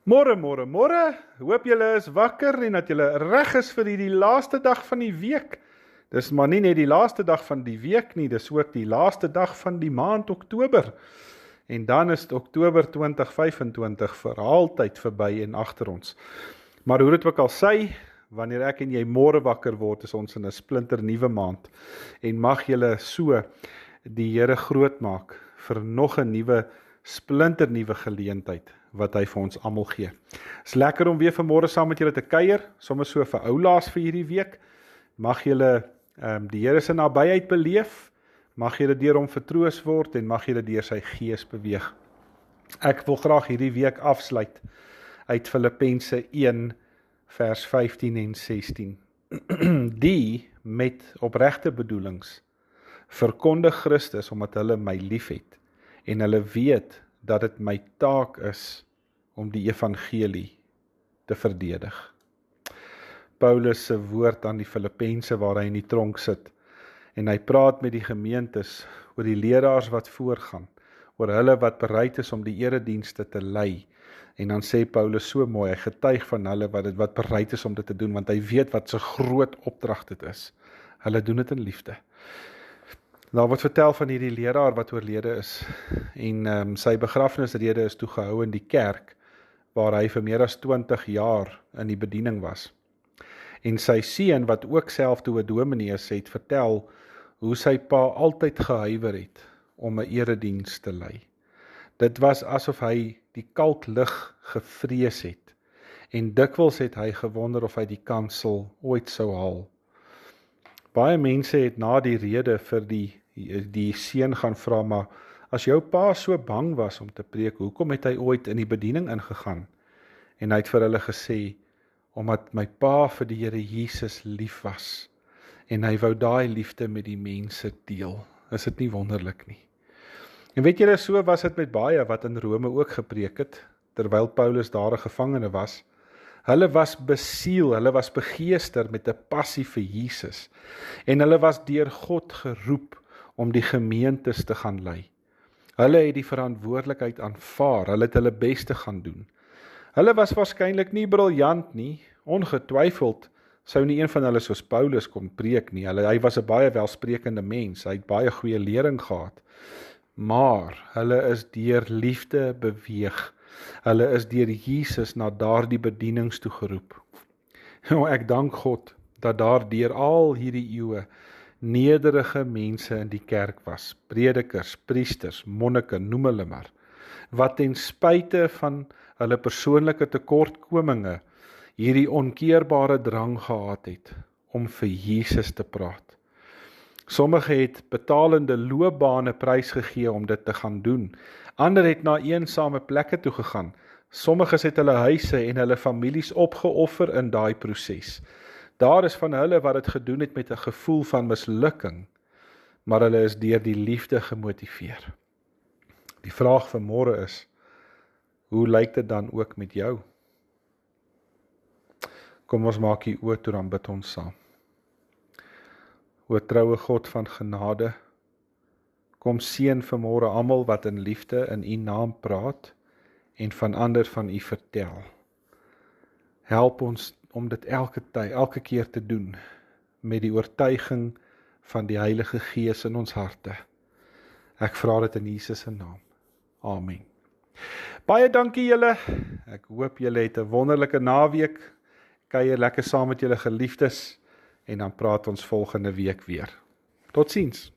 Môre, môre, môre. Hoop julle is wakker en dat julle reg is vir die laaste dag van die week. Dis maar nie net die laaste dag van die week nie, dis ook die laaste dag van die maand Oktober. En dan is Oktober 2025 vir altyd verby en agter ons. Maar hoe dit ook al sy, wanneer ek en jy môre wakker word, is ons in 'n splinter nuwe maand. En mag julle so die Here groot maak vir nog 'n nuwe splinter nuwe geleentheid wat hy vir ons almal gee. Is lekker om weer vanmôre saam met julle te kuier, sommer so vir oulaas vir hierdie week. Mag julle die Here se nabyheid beleef, mag julle deur hom vertroos word en mag julle deur sy gees beweeg. Ek wil graag hierdie week afsluit uit Filippense 1 vers 15 en 16. Die met opregte bedoelings verkondig Christus omdat hulle my liefhet en hulle weet dat dit my taak is om die evangelie te verdedig. Paulus se woord aan die Filippense waar hy in die tronk sit en hy praat met die gemeentes oor die leraars wat voorgaan, oor hulle wat bereid is om die eredienste te lei. En dan sê Paulus so mooi, hy getuig van hulle wat bereid is om dit te doen, want hy weet wat so groot opdrag dit is. Hulle doen dit in liefde. Daar word vertel van hierdie leraar wat oorlede is en sy begrafnisrede is toegehou in die kerk waar hy vir meer as 20 jaar in die bediening was. En sy seun wat ook self toe 'n dominee is, het vertel hoe sy pa altyd gehuiwer het om 'n erediens te lei. Dit was asof hy die kalklig gevrees het en dikwels het hy gewonder of hy die kansel ooit sou haal. Baie mense het na die rede vir die seun gaan vra, maar as jou pa so bang was om te preek, hoekom het hy ooit in die bediening ingegaan? En hy het vir hulle gesê, omdat my pa vir die Here Jesus lief was, en hy wou daai liefde met die mense deel. Is dit nie wonderlik nie? En weet julle, so was dit met baie wat in Rome ook gepreek het, terwyl Paulus daar 'n gevangene was. Hulle was besiel, hulle was begeester met 'n passie vir Jesus, en hulle was deur God geroep om die gemeentes te gaan lei. Hulle het die verantwoordelikheid aanvaar, hulle het hulle beste gaan doen. Hulle was waarskynlik nie briljant nie, ongetwyfeld sou nie een van hulle soos Paulus kon preek nie. Hy was 'n baie welsprekende mens, hy het baie goeie lering gehad. Maar hulle is deur liefde beweeg. Hulle is deur Jesus na daardie bedienings toe geroep. Ek dank God dat daar deur al hierdie eeue nederige mense in die kerk was, predikers, priesters, monnike, noem hulle maar, wat ten spyte van hulle persoonlike tekortkominge hierdie onkeerbare drang gehad het om vir Jesus te praat. Sommige het betalende loopbane prysgegee om dit te gaan doen. Ander het na eensame plekke toe gegaan. Sommiges het hulle huise en hulle families opgeoffer in daai proses. Daar is van hulle wat dit gedoen het met 'n gevoel van mislukking, maar hulle is deur die liefde gemotiveer. Die vraag vir môre is, hoe lyk dit dan ook met jou? Kom ons maak die oë toe, dan bid ons saam. O troue God van genade, kom seën vanmôre almal wat in liefde in U naam praat en van ander van U vertel. Help ons om dit elke keer te doen met die oortuiging van die Heilige Gees in ons harte. Ek vra dit in Jesus se naam. Amen. Baie dankie julle. Ek hoop julle het 'n wonderlike naweek. Kuier lekker saam met julle geliefdes en dan praat ons volgende week weer. Totsiens.